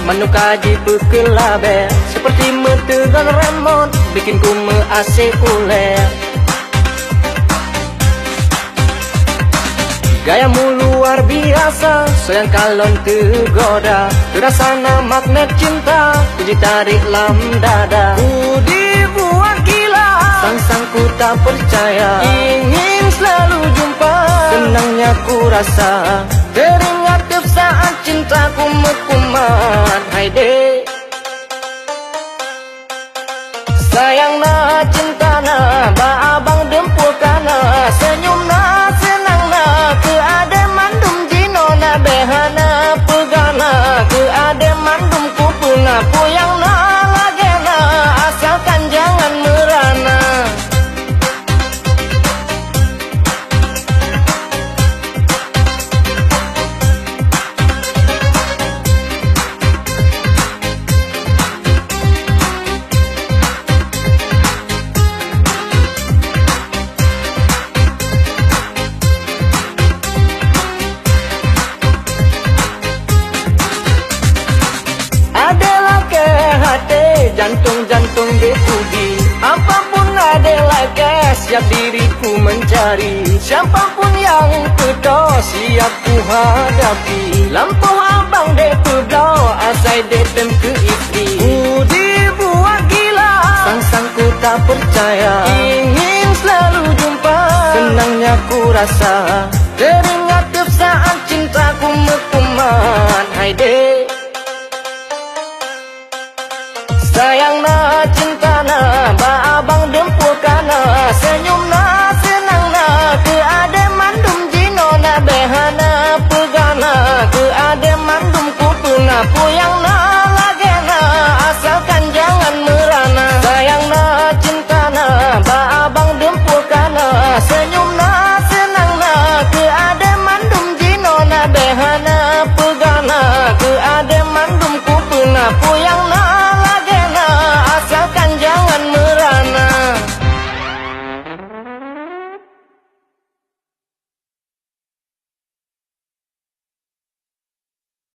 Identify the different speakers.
Speaker 1: Manu kaji bekelabe seperti metegan remote, bikin ku me-AC uler. Gayamu luar biasa, sayang kalon tergoda. Terasana magnet cinta, tuji tarik lam dada. Ku dibuat gila, sang-sang ku tak percaya. Ingin selalu jumpa, senangnya ku rasa. Teringat saat cintaku mekumat. Hai dek, sayang na cinta na, ba abang dempul kana. Senyum na senang na, ke ade mandum jino na. Behana pegana, ke ade mandum kupuna. Puyang na lage na, asalkan jangan merana. Jantung-jantung depudi, apapun adalah gas, siap diriku mencari. Siapapun yang kedor, siap ku hadapi. Lampu abang depudor, asai detem ke istri. Ku dibuat gila, sang-sang ku tak percaya. Ingin selalu jumpa, senangnya ku rasa. Teringat saat cintaku mekumat. Hai dek, sayang na cinta na, ba abang dempul kana. Senyum na senang na, ke ade mandum jino na. Behana pegana, ke ade mandum kupuna. Puyang na lage na, asalkan jangan merana. Sayang na cinta na, ba abang dempul kana. Senyum na senang na, ke ade mandum jino na. Behana pegana, ke ade mandum kupuna. Puyang